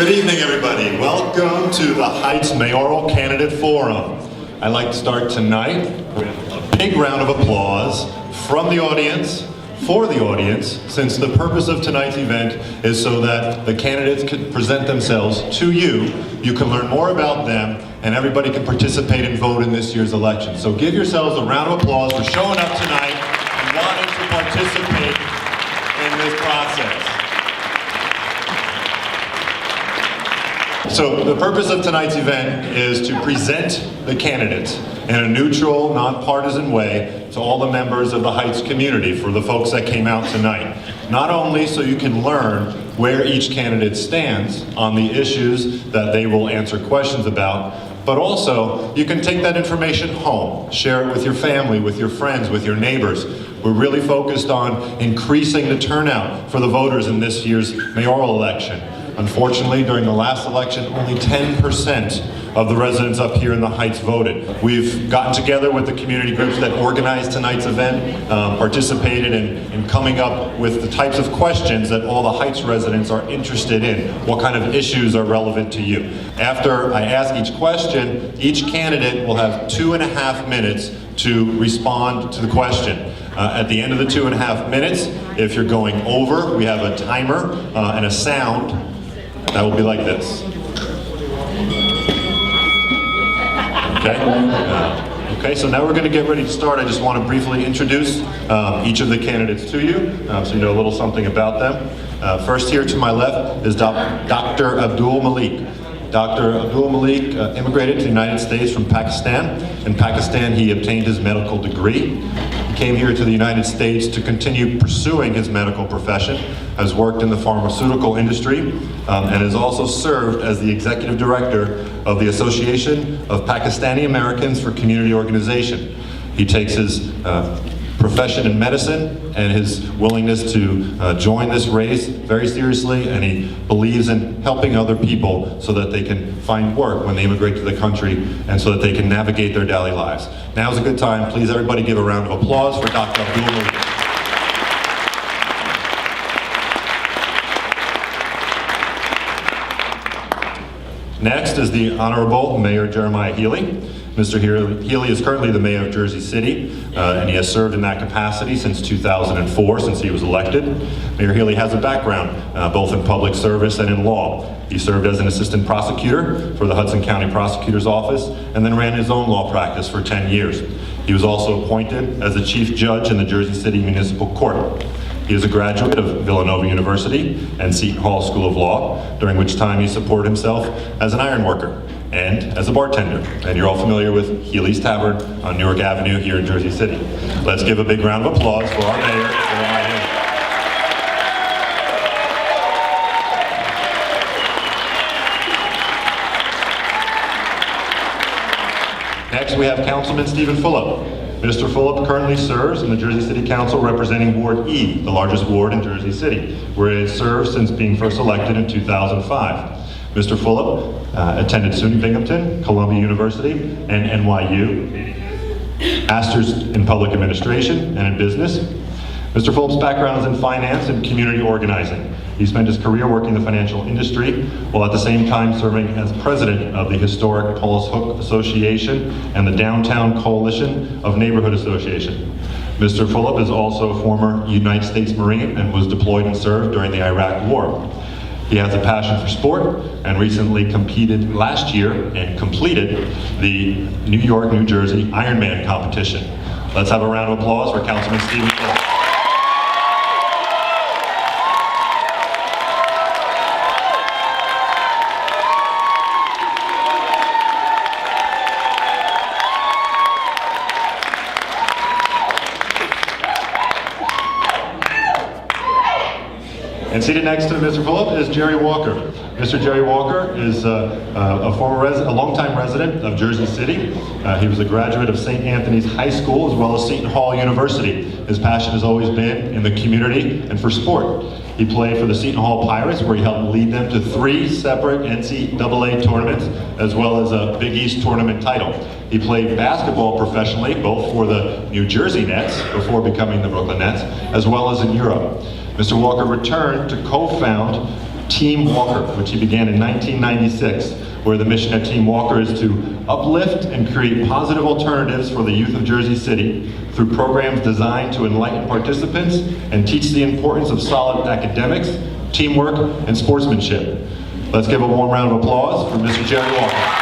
Good evening, everybody. Welcome to the Heights Mayoral Candidate Forum. I'd like to start tonight with a big round of applause from the audience, for the audience, since the purpose of tonight's event is so that the candidates can present themselves to you. You can learn more about them, and everybody can participate and vote in this year's election. So give yourselves a round of applause for showing up tonight and wanting to participate in this process. So the purpose of tonight's event is to present the candidates in a neutral, nonpartisan way to all the members of the Heights community, for the folks that came out tonight. Not only so you can learn where each candidate stands on the issues that they will answer questions about, but also you can take that information home, share it with your family, with your friends, with your neighbors. We're really focused on increasing the turnout for the voters in this year's mayoral election. Unfortunately, during the last election, only 10% of the residents up here in the Heights voted. We've gotten together with the community groups that organized tonight's event, participated in coming up with the types of questions that all the Heights residents are interested in. What kind of issues are relevant to you? After I ask each question, each candidate will have 2.5 minutes to respond to the question. At the end of the 2.5 minutes, if you're going over, we have a timer and a sound that will be like this. Okay? Okay, so now we're going to get ready to start. I just want to briefly introduce each of the candidates to you, so you know a little something about them. First here to my left is Dr. Abdul Malik. Dr. Abdul Malik immigrated to the United States from Pakistan. In Pakistan, he obtained his medical degree. He came here to the United States to continue pursuing his medical profession, has worked in the pharmaceutical industry, and has also served as the executive director of the Association of Pakistani Americans for Community Organization. He takes his profession in medicine and his willingness to join this race very seriously, and he believes in helping other people so that they can find work when they immigrate to the country and so that they can navigate their daily lives. Now's a good time. Please, everybody, give a round of applause for Dr. Abdul Malik. Next is the Honorable Mayor Jeremiah Healy. Mr. Healy is currently the mayor of Jersey City, and he has served in that capacity since 2004, since he was elected. Mayor Healy has a background both in public service and in law. He served as an assistant prosecutor for the Hudson County Prosecutor's Office and then ran his own law practice for 10 years. He was also appointed as the chief judge in the Jersey City Municipal Court. He is a graduate of Villanova University and Seton Hall School of Law, during which time he supported himself as an iron worker and as a bartender. And you're all familiar with Healy's Tavern on Newark Avenue here in Jersey City. Let's give a big round of applause for our mayor, Jeremiah Healy. Next, we have Councilman Stephen Fulop. Mr. Fulop currently serves in the Jersey City Council representing Ward E, the largest ward in Jersey City, where he has served since being first elected in 2005. Mr. Fulop attended SUNY Binghamton, Columbia University, and NYU. Masters in Public Administration and in Business. Mr. Fulop's background is in finance and community organizing. He spent his career working in the financial industry, while at the same time serving as president of the historic Paul's Hook Association and the Downtown Coalition of Neighborhood Association. Mr. Fulop is also a former United States Marine and was deployed and served during the Iraq War. He has a passion for sport and recently competed last year and completed the New York, New Jersey Ironman competition. Let's have a round of applause for Councilman Stephen Fulop. And seated next to Mr. Fulop is Jerry Walker. Mr. Jerry Walker is a longtime resident of Jersey City. He was a graduate of St. Anthony's High School as well as Seton Hall University. His passion has always been in the community and for sport. He played for the Seton Hall Pirates, where he helped lead them to 3 separate NCAA tournaments, as well as a Big East tournament title. He played basketball professionally, both for the New Jersey Nets, before becoming the Brooklyn Nets, as well as in Europe. Mr. Walker returned to co-found Team Walker, which he began in 1996, where the mission at Team Walker is to uplift and create positive alternatives for the youth of Jersey City through programs designed to enlighten participants and teach the importance of solid academics, teamwork, and sportsmanship. Let's give a warm round of applause for Mr. Jerry Walker.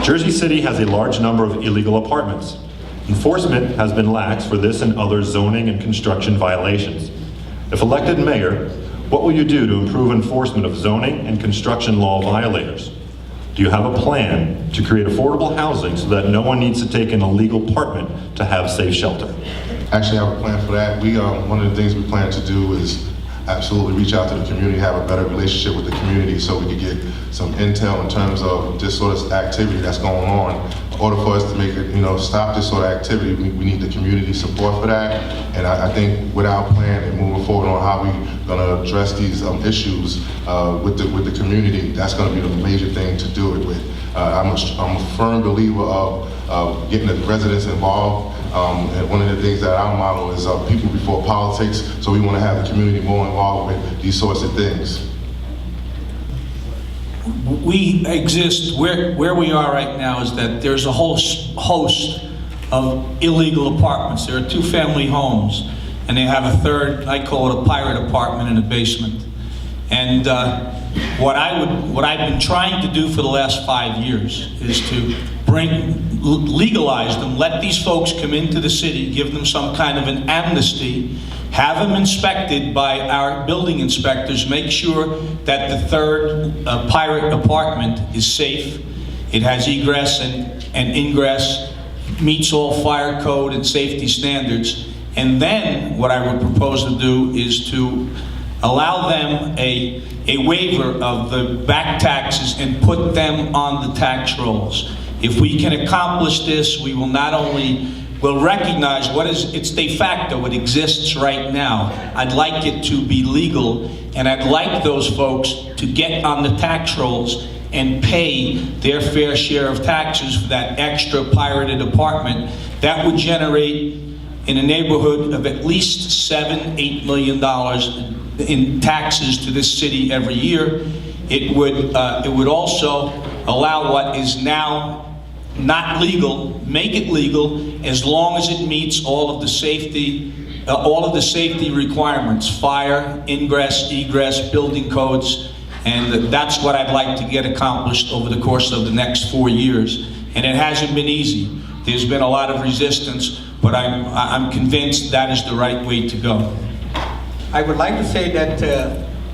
Jersey City has a large number of illegal apartments. Enforcement has been lax for this and other zoning and construction violations. If elected mayor, what will you do to improve enforcement of zoning and construction law violators? Do you have a plan to create affordable housing so that no one needs to take an illegal apartment to have safe shelter? Actually, I have a plan for that. One of the things we plan to do is absolutely reach out to the community, have a better relationship with the community so we can get some intel in terms of this sort of activity that's going on. In order for us to make it, stop this sort of activity, we need the community support for that. And I think with our plan and moving forward on how we're going to address these issues with the community, that's going to be the major thing to do it with. I'm a firm believer of getting the residents involved. And one of the things that our model is people before politics, so we want to have the community more involved with these sorts of things. We exist, where we are right now is that there's a whole host of illegal apartments. There are 2-family homes, and they have a third, I call it a pirate apartment in the basement. And what I've been trying to do for the last 5 years is to legalize them, let these folks come into the city, give them some kind of an amnesty, have them inspected by our building inspectors, make sure that the third pirate apartment is safe, it has egress and ingress, meets all fire code and safety standards. And then what I would propose to do is to allow them a waiver of the back taxes and put them on the tax rolls. If we can accomplish this, we will not only recognize it's de facto, it exists right now. I'd like it to be legal, and I'd like those folks to get on the tax rolls and pay their fair share of taxes for that extra pirated apartment. That would generate in a neighborhood of at least $7-8 million in taxes to this city every year. It would also allow what is now not legal, make it legal, as long as it meets all of the safety requirements, fire, ingress, egress, building codes, and that's what I'd like to get accomplished over the course of the next 4 years. And it hasn't been easy. There's been a lot of resistance, but I'm convinced that is the right way to go. I would like to say that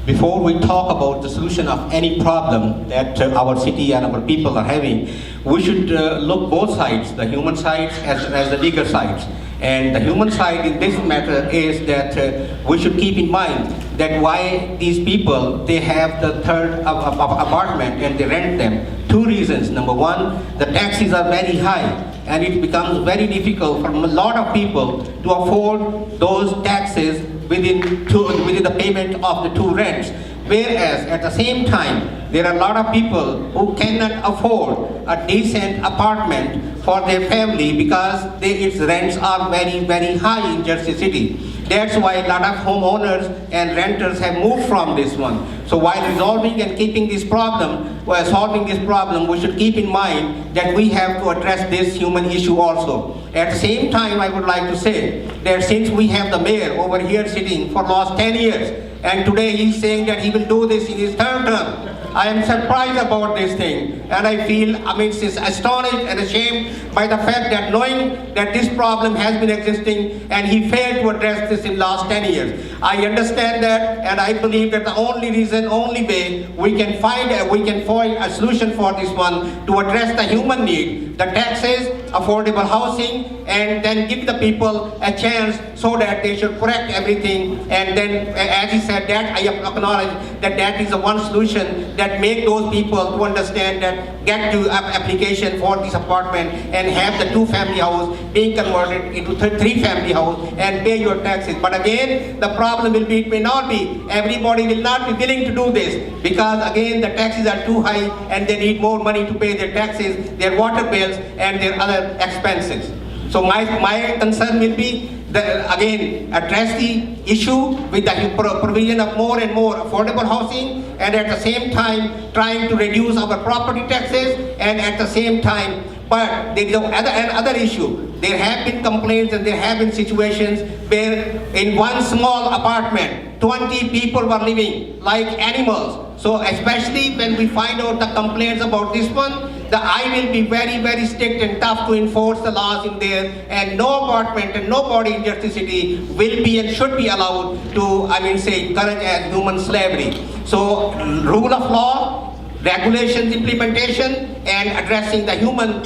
before we talk about the solution of any problem that our city and our people are having, we should look both sides, the human side as the legal side. And the human side in this matter is that we should keep in mind that why these people, they have the third apartment and they rent them. 2 reasons. Number one, the taxes are very high, and it becomes very difficult for a lot of people to afford those taxes within the payment of the 2 rents. Whereas at the same time, there are a lot of people who cannot afford a decent apartment for their family because its rents are very, very high in Jersey City. That's why a lot of homeowners and renters have moved from this one. So while resolving and keeping this problem, while solving this problem, we should keep in mind that we have to address this human issue also. At the same time, I would like to say that since we have the mayor over here sitting for last 10 years, and today he's saying that he will do this in his 3rd term, I am surprised about this thing, and I feel, astonished and ashamed by the fact that knowing that this problem has been existing and he failed to address this in last 10 years. I understand that, and I believe that the only way we can find a solution for this one to address the human need, the taxes, affordable housing, and then give the people a chance so that they should correct everything. And then, as he said, that I acknowledge that is the one solution that make those people to understand that get to application for this apartment and have the 2-family house being converted into 3-family house and pay your taxes. But again, the problem will be, it may not be, everybody will not be willing to do this because again, the taxes are too high and they need more money to pay their taxes, their water bills and their other expenses. So my concern will be again, address the issue with the provision of more and more affordable housing, and at the same time trying to reduce our property taxes, and at the same time, but there is another issue. There have been complaints and there have been situations where in one small apartment, 20 people were living like animals. So especially when we find out the complaints about this one, I will be very, very strict and tough to enforce the laws in there, and no apartment and nobody in Jersey City will be and should be allowed to, encourage as human slavery. So rule of law, regulations implementation, and addressing the human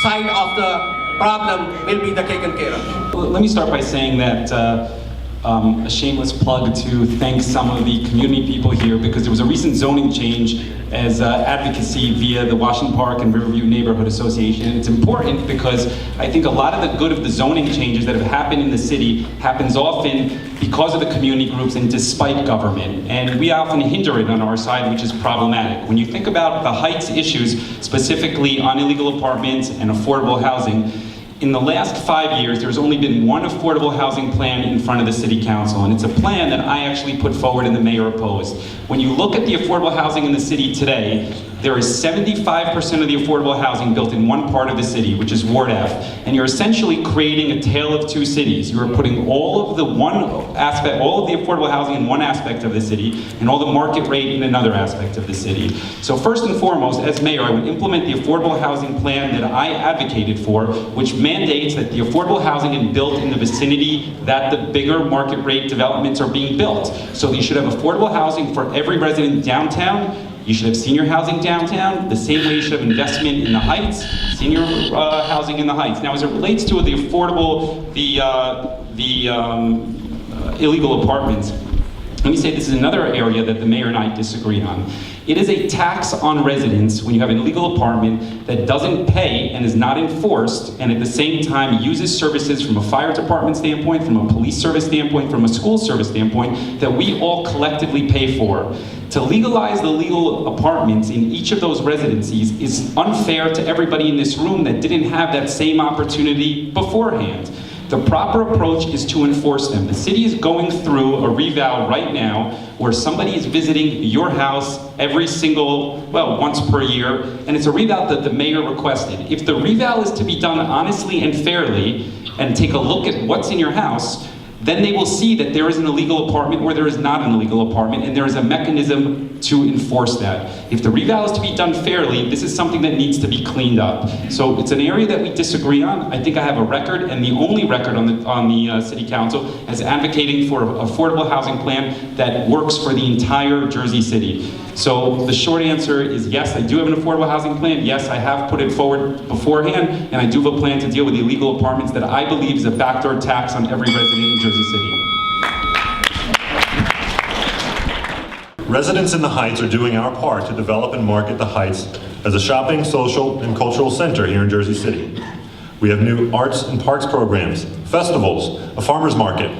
side of the problem will be taken care of. Well, let me start by saying that a shameless plug to thank some of the community people here, because there was a recent zoning change as advocacy via the Washington Park and Riverview Neighborhood Association. And it's important because I think a lot of the good of the zoning changes that have happened in the city happens often because of the community groups and despite government. And we often hinder it on our side, which is problematic. When you think about the Heights issues, specifically on illegal apartments and affordable housing, in the last 5 years, there's only been one affordable housing plan in front of the City Council, and it's a plan that I actually put forward and the mayor opposed. When you look at the affordable housing in the city today, there is 75% of the affordable housing built in one part of the city, which is Ward F, and you're essentially creating a tale of two cities. You are putting all of the affordable housing in one aspect of the city, and all the market rate in another aspect of the city. So first and foremost, as mayor, I would implement the affordable housing plan that I advocated for, which mandates that the affordable housing is built in the vicinity that the bigger market rate developments are being built. So you should have affordable housing for every resident downtown. You should have senior housing downtown, the same way you should have investment in the Heights, senior housing in the Heights. Now, as it relates to the affordable, illegal apartments, let me say this is another area that the mayor and I disagree on. It is a tax on residents when you have an illegal apartment that doesn't pay and is not enforced, and at the same time uses services from a fire department standpoint, from a police service standpoint, from a school service standpoint, that we all collectively pay for. To legalize the legal apartments in each of those residencies is unfair to everybody in this room that didn't have that same opportunity beforehand. The proper approach is to enforce them. The city is going through a revow right now where somebody is visiting your house once per year, and it's a revow that the mayor requested. If the revow is to be done honestly and fairly, and take a look at what's in your house, then they will see that there is an illegal apartment or there is not an illegal apartment, and there is a mechanism to enforce that. If the revow is to be done fairly, this is something that needs to be cleaned up. So it's an area that we disagree on. I think I have a record, and the only record on the City Council, as advocating for an affordable housing plan that works for the entire Jersey City. So the short answer is yes, I do have an affordable housing plan. Yes, I have put it forward beforehand, and I do have a plan to deal with illegal apartments that I believe is a backdoor tax on every resident in Jersey City. Residents in the Heights are doing our part to develop and market the Heights as a shopping, social, and cultural center here in Jersey City. We have new arts and parks programs, festivals, a farmer's market,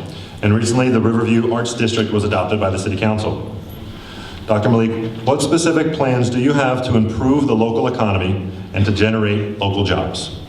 and recently the Riverview Arts District was adopted by the City Council. Dr. Malik, what specific plans do you have to improve the local economy and to generate local jobs?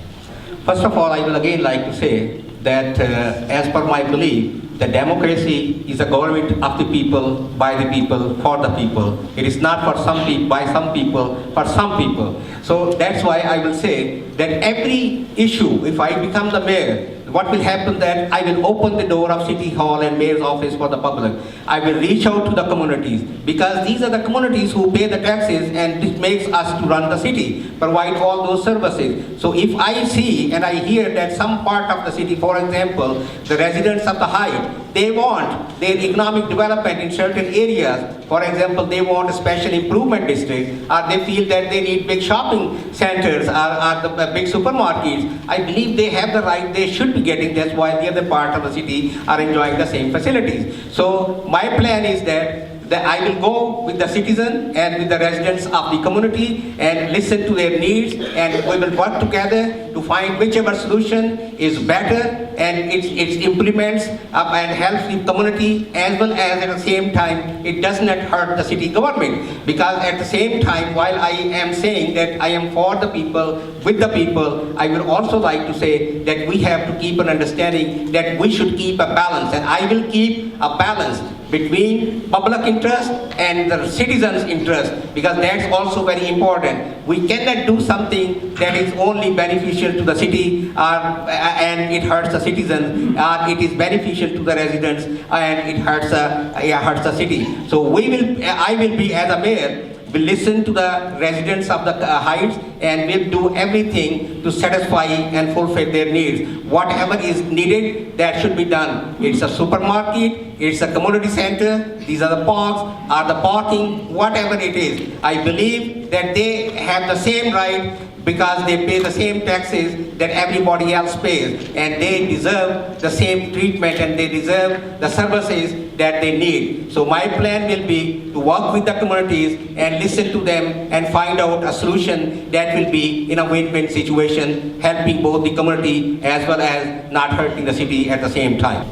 First of all, I will again like to say that as per my belief, the democracy is a government of the people, by the people, for the people. It is not for some people, by some people, for some people. So that's why I will say that every issue, if I become the mayor, what will happen that I will open the door of City Hall and Mayor's office for the public. I will reach out to the communities, because these are the communities who pay the taxes, and this makes us to run the city, provide all those services. So if I see and I hear that some part of the city, for example, the residents of the Heights, they want their economic development in certain areas. For example, they want a special improvement district, or they feel that they need big shopping centers or the big supermarkets. I believe they have the right, they should be getting. That's why the other part of the city are enjoying the same facilities. So my plan is that that I will go with the citizen and with the residents of the community and listen to their needs, and we will work together to find whichever solution is better and it implements and helps the community, as well as at the same time it does not hurt the city government. Because at the same time, while I am saying that I am for the people, with the people, I will also like to say that we have to keep an understanding that we should keep a balance, and I will keep a balance between public interest and the citizens' interest, because that's also very important. We cannot do something that is only beneficial to the city and it hurts the citizens, or it is beneficial to the residents and it hurts the city. So I will be, as a mayor, will listen to the residents of the heights and will do everything to satisfy and fulfill their needs. Whatever is needed, that should be done. It's a supermarket, it's a community center, these are the parks, or the parking, whatever it is. I believe that they have the same right because they pay the same taxes that everybody else pays, and they deserve the same treatment and they deserve the services that they need. So my plan will be to work with the communities and listen to them and find out a solution that will be in a win-win situation, helping both the community as well as not hurting the city at the same time.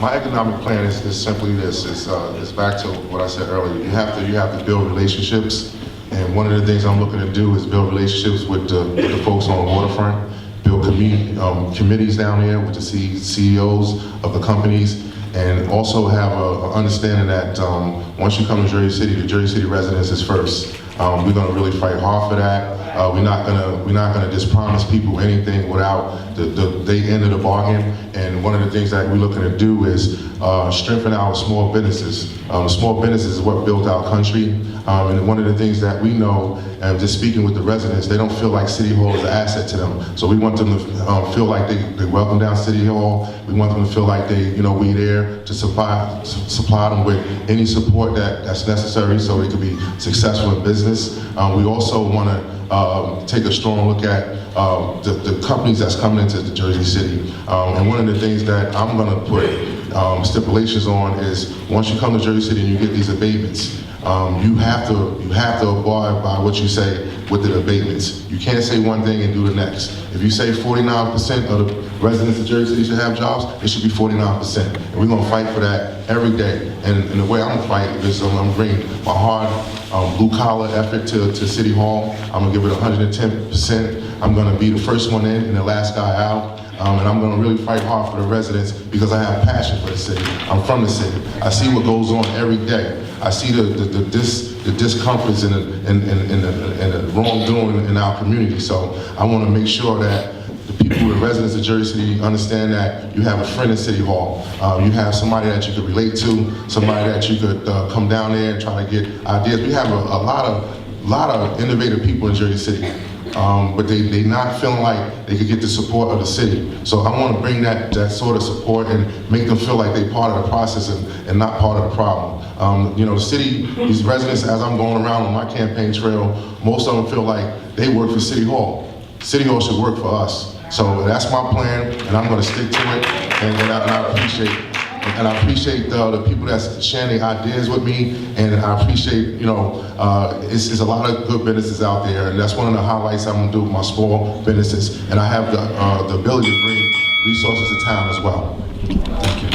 My economic plan is simply this. It's back to what I said earlier. You have to build relationships, and one of the things I'm looking to do is build relationships with the folks on the waterfront, build committees down there with the CEOs of the companies, and also have an understanding that once you come to Jersey City, the Jersey City residents is first. We're going to really fight hard for that. We're not going to just promise people anything without the end of the bargain. And one of the things that we're looking to do is strengthen our small businesses. Small businesses is what built our country. And one of the things that we know, and just speaking with the residents, they don't feel like City Hall is an asset to them. So we want them to feel like they welcome down City Hall. We want them to feel like we there to supply them with any support that's necessary so they can be successful in business. We also want to take a strong look at the companies that's coming into the Jersey City. And one of the things that I'm going to put stipulations on is once you come to Jersey City and you get these abatements, you have to abide by what you say with the abatements. You can't say one thing and do the next. If you say 49% of the residents of Jersey City should have jobs, it should be 49%. And we're going to fight for that every day. And the way I'm going to fight is I'm going to bring my hard blue-collar effort to City Hall. I'm going to give it 110%. I'm going to be the first one in and the last guy out. And I'm going to really fight hard for the residents because I have passion for the city. I'm from the city. I see what goes on every day. I see the discomforts and the wrongdoing in our community. So I want to make sure that the people, the residents of Jersey City understand that you have a friend in City Hall. You have somebody that you could relate to, somebody that you could come down there and try to get ideas. We have a lot of innovative people in Jersey City. But they not feeling like they could get the support of the city. So I want to bring that sort of support and make them feel like they're part of the process and not part of the problem. The city, these residents, as I'm going around on my campaign trail, most of them feel like they work for City Hall. City Hall should work for us. So that's my plan, and I'm going to stick to it, and I appreciate it. And I appreciate the people that's sharing their ideas with me, and I appreciate, it's a lot of good businesses out there, and that's one of the highlights I'm gonna do with my small businesses, and I have the ability to bring resources to town as well. Thank you.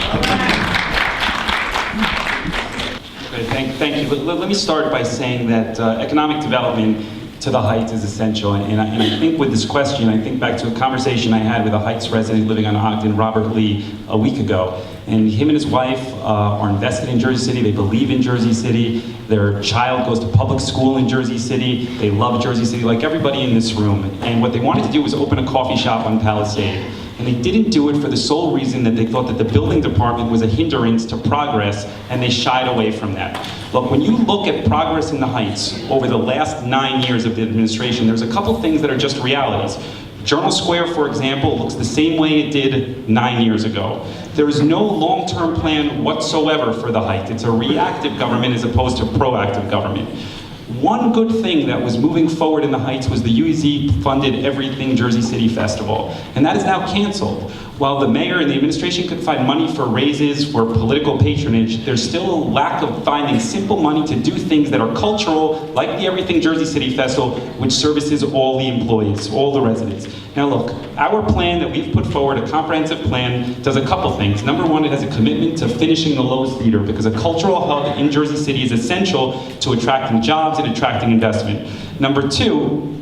Okay, thank you. Let me start by saying that economic development to the Heights is essential, and I think with this question, I think back to a conversation I had with a Heights resident living on Ogden, Robert Lee, a week ago. And him and his wife are invested in Jersey City. They believe in Jersey City. Their child goes to public school in Jersey City. They love Jersey City like everybody in this room. And what they wanted to do was open a coffee shop on Palisade. And they didn't do it for the sole reason that they thought that the building department was a hindrance to progress, and they shied away from that. Look, when you look at progress in the Heights over the last 9 years of the administration, there's a couple things that are just realities. Journal Square, for example, looks the same way it did 9 years ago. There is no long-term plan whatsoever for the Heights. It's a reactive government as opposed to proactive government. One good thing that was moving forward in the Heights was the UEZ funded Everything Jersey City Festival, and that is now canceled. While the mayor and the administration could find money for raises, for political patronage, there's still a lack of finding simple money to do things that are cultural, like the Everything Jersey City Festival, which services all the employees, all the residents. Now look, our plan that we've put forward, a comprehensive plan, does a couple things. Number one, it has a commitment to finishing the Lowe's Theater, because a cultural hub in Jersey City is essential to attracting jobs and attracting investment. Number two,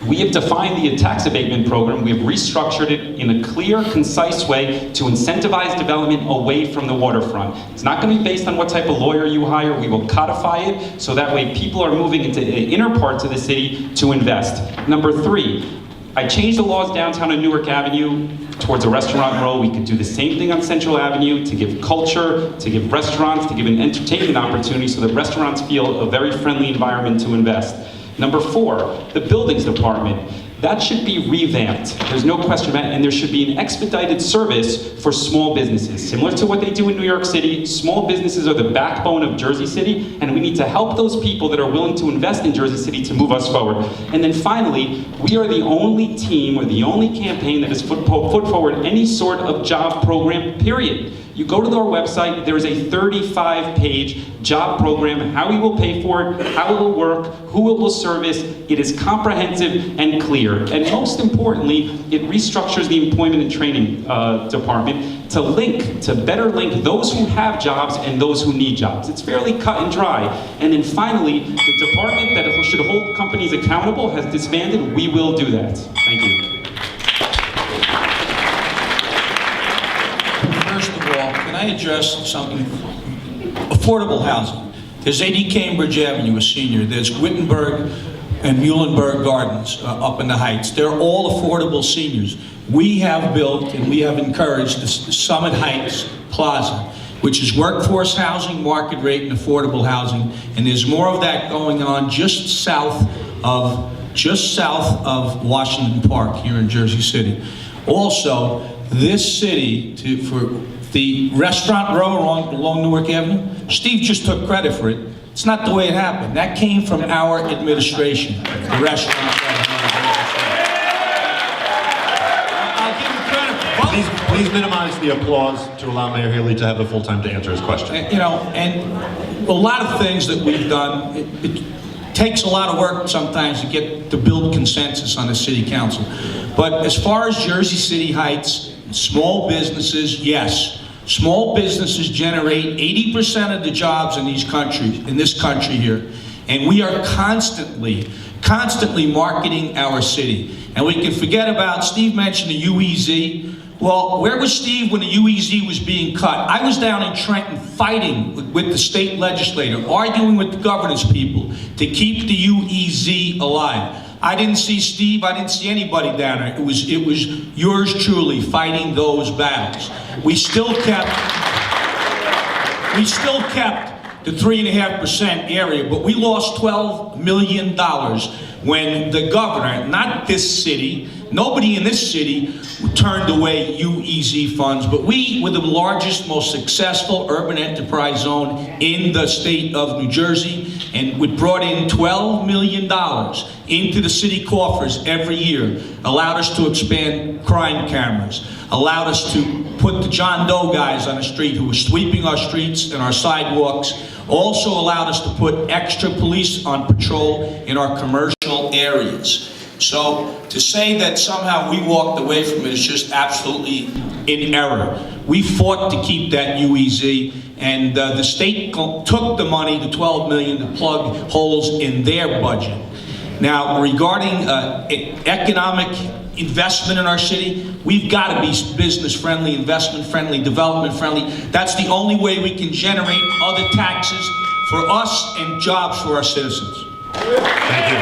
we have defined the tax abatement program. We have restructured it in a clear, concise way to incentivize development away from the waterfront. It's not going to be based on what type of lawyer you hire. We will codify it so that way people are moving into the inner parts of the city to invest. Number three, I changed the laws downtown on Newark Avenue towards a restaurant row. We could do the same thing on Central Avenue to give culture, to give restaurants, to give an entertainment opportunity so that restaurants feel a very friendly environment to invest. Number four, the buildings department. That should be revamped. There's no question about it, and there should be an expedited service for small businesses. Similar to what they do in New York City, small businesses are the backbone of Jersey City, and we need to help those people that are willing to invest in Jersey City to move us forward. And then finally, we are the only team or the only campaign that has put forward any sort of job program, period. You go to our website, there is a 35-page job program, how we will pay for it, how it will work, who it will service. It is comprehensive and clear. And most importantly, it restructures the employment and training department to better link those who have jobs and those who need jobs. It's fairly cut and dry. And then finally, the department that should hold companies accountable has disbanded. We will do that. Thank you. First of all, can I address something? Affordable housing. There's 80 Cambridge Avenue, a senior. There's Wittenberg and Muhlenberg Gardens up in the Heights. They're all affordable seniors. We have built and we have encouraged the Summit Heights Plaza, which is workforce housing, market rate, and affordable housing. And there's more of that going on just south of Washington Park here in Jersey City. Also, this city, for the restaurant row along Newark Avenue, Steve just took credit for it. It's not the way it happened. That came from our administration, the restaurant row. I'll give him credit. Please minimize the applause to allow Mayor Healy to have the full time to answer his question. You know, and a lot of things that we've done, it takes a lot of work sometimes to build consensus on the city council. But as far as Jersey City Heights, small businesses, yes. Small businesses generate 80% of the jobs in this country here. And we are constantly marketing our city. And we can forget about, Steve mentioned the UEZ. Well, where was Steve when the UEZ was being cut? I was down in Trenton fighting with the state legislator, arguing with the governance people to keep the UEZ alive. I didn't see Steve, I didn't see anybody down there. It was yours truly fighting those battles. We still kept the 3.5% area, but we lost $12 million when the governor, not this city, nobody in this city turned away UEZ funds, but we were the largest, most successful urban enterprise zone in the state of New Jersey, and we brought in $12 million into the city coffers every year, allowed us to expand crime cameras, allowed us to put the John Doe guys on the street who were sweeping our streets and our sidewalks, also allowed us to put extra police on patrol in our commercial areas. So to say that somehow we walked away from it is just absolutely in error. We fought to keep that UEZ, and the state took the money, the $12 million, to plug holes in their budget. Now, regarding economic investment in our city, we've got to be business-friendly, investment-friendly, development-friendly. That's the only way we can generate other taxes for us and jobs for our citizens. Thank you.